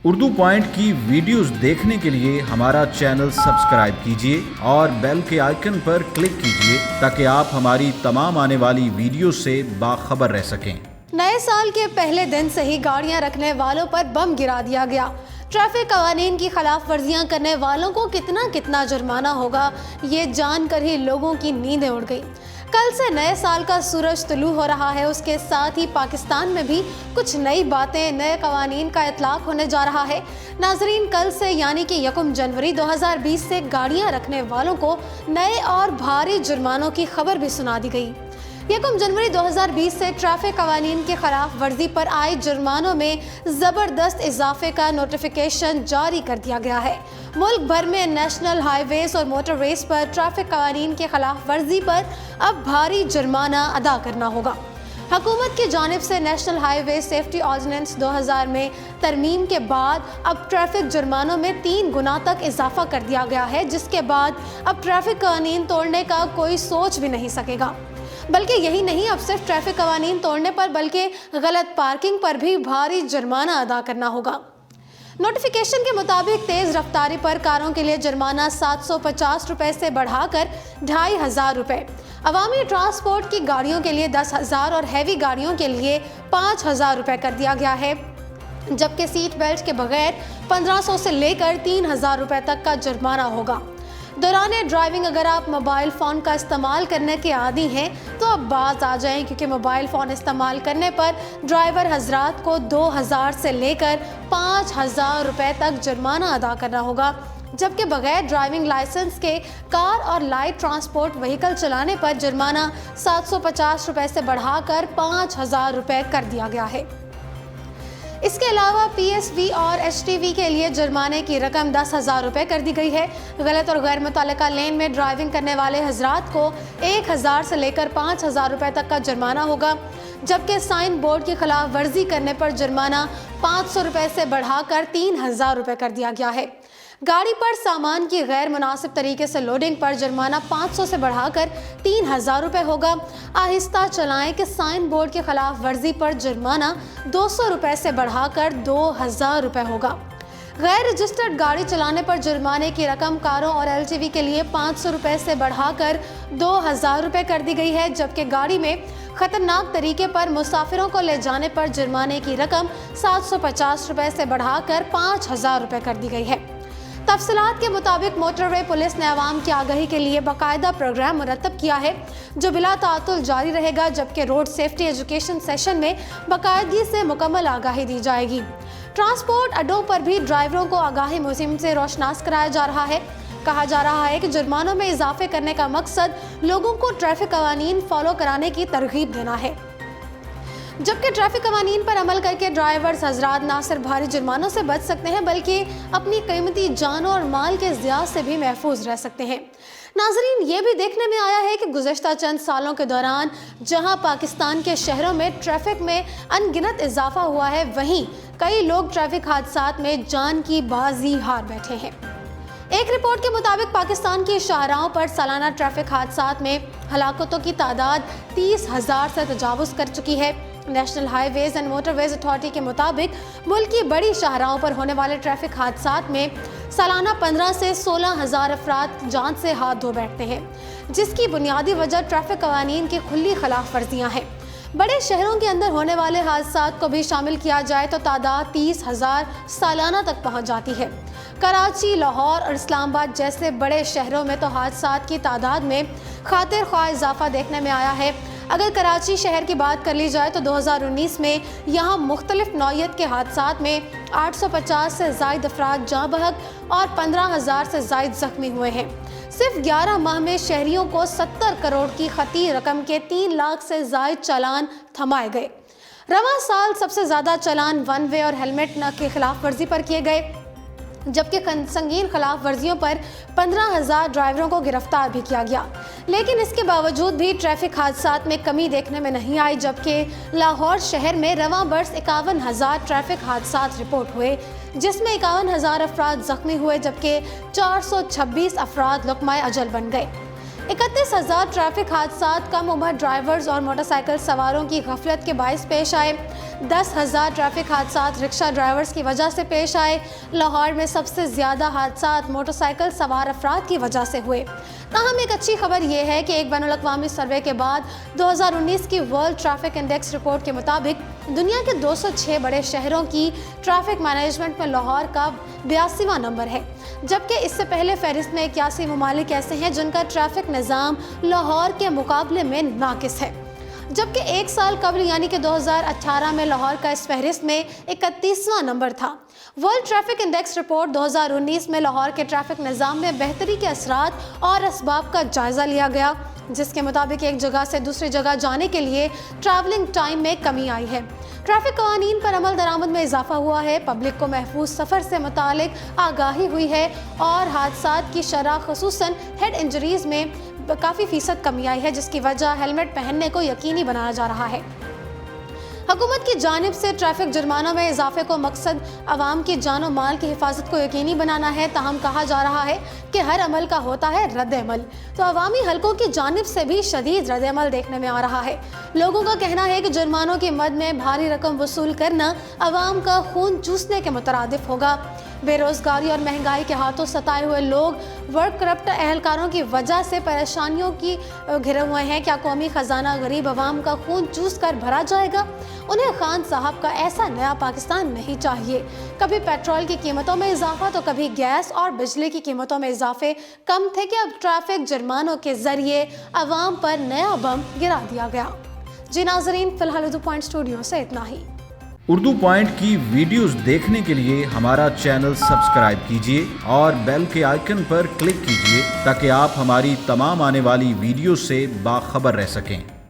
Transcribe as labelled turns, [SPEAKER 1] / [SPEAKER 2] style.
[SPEAKER 1] Urdu point کی videos دیکھنے کے لیے ہمارا چینل سبسکرائب کیجیے اور بیل کے آئیکن پر کلک کیجیے تاکہ آپ ہماری تمام آنے والی ویڈیوز سے باخبر رہ سکیں۔
[SPEAKER 2] نئے سال کے پہلے دن سے ہی گاڑیاں رکھنے والوں پر بم گرا دیا گیا۔ ٹریفک قوانین کی خلاف ورزیاں کرنے والوں کو کتنا جرمانہ ہوگا، یہ جان کر ہی لوگوں کی نیندیں اڑ گئی۔ کل سے نئے سال کا سورج طلوع ہو رہا ہے، اس کے ساتھ ہی پاکستان میں بھی کچھ نئی باتیں، نئے قوانین کا اطلاق ہونے جا رہا ہے۔ ناظرین، کل سے یعنی کہ 1 جنوری 2020 سے گاڑیاں رکھنے والوں کو نئے اور بھاری جرمانوں کی خبر بھی سنا دی گئی۔ 1 جنوری 2020 سے ٹریفک قوانین کی خلاف ورزی پر آئے جرمانوں میں زبردست اضافے کا نوٹیفیکیشن جاری کر دیا گیا ہے۔ ملک بھر میں نیشنل ہائی ویز اور موٹر ویز پر ٹریفک قوانین کی خلاف ورزی پر اب بھاری جرمانہ ادا کرنا ہوگا۔ حکومت کی جانب سے نیشنل ہائی وے سیفٹی آرڈیننس 2000 میں ترمیم کے بعد اب ٹریفک جرمانوں میں 3 گنا تک اضافہ کر دیا گیا ہے، جس کے بعد اب ٹریفک قوانین توڑنے کا کوئی سوچ بھی نہیں سکے گا۔ بلکہ یہی نہیں، اب صرف ٹریفک قوانین توڑنے پر بلکہ غلط پارکنگ پر بھی بھاری جرمانہ ادا کرنا ہوگا۔ نوٹیفیکیشن کے مطابق تیز رفتاری پر کاروں کے لیے جرمانہ 750 روپے سے بڑھا کر 2500 روپے، عوامی ٹرانسپورٹ کی گاڑیوں کے لیے 10,000 اور ہیوی گاڑیوں کے لیے 5,000 روپے کر دیا گیا ہے، جبکہ سیٹ بیلٹ کے بغیر 1500 سے لے کر 3,000 روپے تک کا جرمانہ ہوگا۔ دوران ڈرائیونگ اگر آپ موبائل فون کا استعمال کرنے کے عادی ہیں تو اب باز آ جائیں، کیونکہ موبائل فون استعمال کرنے پر ڈرائیور حضرات کو 2,000 سے لے کر 5,000 روپے تک جرمانہ ادا کرنا ہوگا، جبکہ بغیر ڈرائیونگ لائسنس کے کار اور لائٹ ٹرانسپورٹ وہیکل چلانے پر جرمانہ 750 روپے سے بڑھا کر 5,000 روپے کر دیا گیا ہے۔ اس کے علاوہ پی ایس وی اور ایچ ٹی وی کے لیے جرمانے کی رقم 10,000 روپے کر دی گئی ہے۔ غلط اور غیر متعلقہ لین میں ڈرائیونگ کرنے والے حضرات کو 1,000 سے لے کر 5,000 روپے تک کا جرمانہ ہوگا، جبکہ سائن بورڈ کی خلاف ورزی کرنے پر جرمانہ 500 روپے سے بڑھا کر 3,000 روپے کر دیا گیا ہے۔ گاڑی پر سامان کی غیر مناسب طریقے سے لوڈنگ پر جرمانہ 500 سے بڑھا کر 3,000 روپے ہوگا۔ آہستہ چلائیں کہ سائن بورڈ کی خلاف ورزی پر جرمانہ 200 روپے سے بڑھا کر 2,000 روپے ہوگا۔ غیر رجسٹرڈ گاڑی چلانے پر جرمانے کی رقم کاروں اور ایل ٹی وی کے لیے 500 روپے سے بڑھا کر 2,000 روپے کر دی گئی ہے، جبکہ گاڑی میں خطرناک طریقے پر مسافروں کو لے جانے پر جرمانے کی رقم 750 روپے سے بڑھا کر 5,000 روپے کر دی گئی ہے۔ تفصیلات کے مطابق موٹر وے پولیس نے عوام کی آگاہی کے لیے باقاعدہ پروگرام مرتب کیا ہے، جو بلا تعطل جاری رہے گا، جبکہ روڈ سیفٹی ایجوکیشن سیشن میں باقاعدگی سے مکمل آگاہی دی جائے گی۔ ٹرانسپورٹ اڈوں پر بھی ڈرائیوروں کو آگاہی مہم سے روشناس کرایا جا رہا ہے۔ کہا جا رہا ہے کہ جرمانوں میں اضافے کرنے کا مقصد لوگوں کو ٹریفک قوانین فالو کرانے کی ترغیب دینا ہے، جبکہ ٹریفک قوانین پر عمل کر کے ڈرائیورز حضرات نہ صرف بھاری جرمانوں سے بچ سکتے ہیں بلکہ اپنی قیمتی جانوں اور مال کے ضیاع سے بھی محفوظ رہ سکتے ہیں۔ ناظرین، یہ بھی دیکھنے میں آیا ہے کہ گزشتہ چند سالوں کے دوران جہاں پاکستان کے شہروں میں ٹریفک میں ان گنت اضافہ ہوا ہے، وہیں کئی لوگ ٹریفک حادثات میں جان کی بازی ہار بیٹھے ہیں۔ ایک رپورٹ کے مطابق پاکستان کی شاہراہوں پر سالانہ ٹریفک حادثات میں ہلاکتوں کی تعداد 30,000 سے تجاوز کر چکی ہے۔ National highways and motorways authority کے مطابق ملک کی بڑی شاہراہوں پر ہونے والے ٹریفک حادثات میں سالانہ 15 سے 16,000 افراد جان سے ہاتھ دھو بیٹھتے ہیں، جس کی بنیادی وجہ ٹریفک قوانین کی کھلی خلاف ورزیاں ہیں۔ بڑے شہروں کے اندر ہونے والے حادثات کو بھی شامل کیا جائے تو تعداد 30,000 سالانہ تک پہنچ جاتی ہے۔ کراچی، لاہور اور اسلام آباد جیسے بڑے شہروں میں تو حادثات کی تعداد میں خاطر خواہ اضافہ دیکھنے میں آیا ہے۔ اگر کراچی شہر کی بات کر لی جائے تو 2019 میں یہاں مختلف نوعیت کے حادثات میں 850 سے زائد افراد جاں بحق اور 15,000 سے زائد زخمی ہوئے ہیں۔ صرف 11 ماہ میں شہریوں کو 70 کروڑ کی خطی رقم کے 3 لاکھ سے زائد چالان تھمائے گئے۔ رواں سال سب سے زیادہ چالان ون وے اور ہیلمٹ کے خلاف ورزی پر کیے گئے، جبکہ سنگین خلاف ورزیوں پر 15,000 ڈرائیوروں کو گرفتار بھی کیا گیا۔ لیکن اس کے باوجود بھی ٹریفک حادثات میں کمی دیکھنے میں نہیں آئی، جبکہ لاہور شہر میں رواں برس 51,000 ٹریفک حادثات رپورٹ ہوئے، جس میں 51,000 افراد زخمی ہوئے، جبکہ 426 افراد لقمۂ اجل بن گئے۔ 31,000 ٹریفک حادثات کم عمر ڈرائیورز اور موٹر سائیکل سواروں کی غفلت کے باعث پیش آئے۔ 10,000 ٹریفک حادثات رکشہ ڈرائیورز کی وجہ سے پیش آئے۔ لاہور میں سب سے زیادہ حادثات موٹر سائیکل سوار افراد کی وجہ سے ہوئے۔ تاہم ایک اچھی خبر یہ ہے کہ ایک بین الاقوامی سروے کے بعد 2019 کی ورلڈ ٹریفک انڈیکس رپورٹ کے مطابق دنیا کے 206 بڑے شہروں کی ٹریفک مینجمنٹ میں لاہور کا 82واں نمبر ہے، جبکہ اس سے پہلے فہرست میں 81 ممالک ایسے ہیں جن کا ٹریفک نظام لاہور کے مقابلے میں ناقص ہے، جبکہ ایک سال قبل یعنی کہ 2018 میں لاہور کا اس فہرست میں 31واں نمبر تھا۔ ورلڈ ٹریفک انڈیکس رپورٹ 2019 میں لاہور کے ٹریفک نظام میں بہتری کے اثرات اور اسباب کا جائزہ لیا گیا، جس کے مطابق ایک جگہ سے دوسری جگہ جانے کے لیے ٹریولنگ ٹائم میں کمی آئی ہے، ٹریفک قوانین پر عمل درآمد میں اضافہ ہوا ہے، پبلک کو محفوظ سفر سے متعلق آگاہی ہوئی ہے اور حادثات کی شرح خصوصاً ہیڈ انجریز میں کافی فیصد کمی آئی ہے، جس کی وجہ ہیلمٹ پہننے کو یقینی بنایا جا رہا ہے۔ حکومت کی جانب سے ٹریفک جرمانوں میں اضافے کو مقصد عوام کی جان و مال کی حفاظت کو یقینی بنانا ہے، تاہم کہا جا رہا ہے کہ ہر عمل کا ہوتا ہے رد عمل، تو عوامی حلقوں کی جانب سے بھی شدید رد عمل دیکھنے میں آ رہا ہے۔ لوگوں کا کہنا ہے کہ جرمانوں کی مد میں بھاری رقم وصول کرنا عوام کا خون چوسنے کے مترادف ہوگا۔ بے روزگاری اور مہنگائی کے ہاتھوں ستائے ہوئے لوگ ورک کرپٹ اہلکاروں کی وجہ سے پریشانیوں کی گھرے ہوئے ہیں۔ کیا قومی خزانہ غریب عوام کا خون چوس کر بھرا جائے گا؟ انہیں خان صاحب کا ایسا نیا پاکستان نہیں چاہیے۔ کبھی پیٹرول کی قیمتوں میں اضافہ تو کبھی گیس اور بجلی کی قیمتوں میں اضافے کم تھے کہ اب ٹریفک جرمانوں کے ذریعے عوام پر نیا بم گرا دیا گیا۔ جی ناظرین، فی الحال اردو پوائنٹ اسٹوڈیو سے اتنا ہی۔
[SPEAKER 1] اردو پوائنٹ کی ویڈیوز دیکھنے کے لیے ہمارا چینل سبسکرائب کیجیے اور بیل کے آئیکن پر کلک کیجیے تاکہ آپ ہماری تمام آنے والی ویڈیوز سے باخبر رہ سکیں۔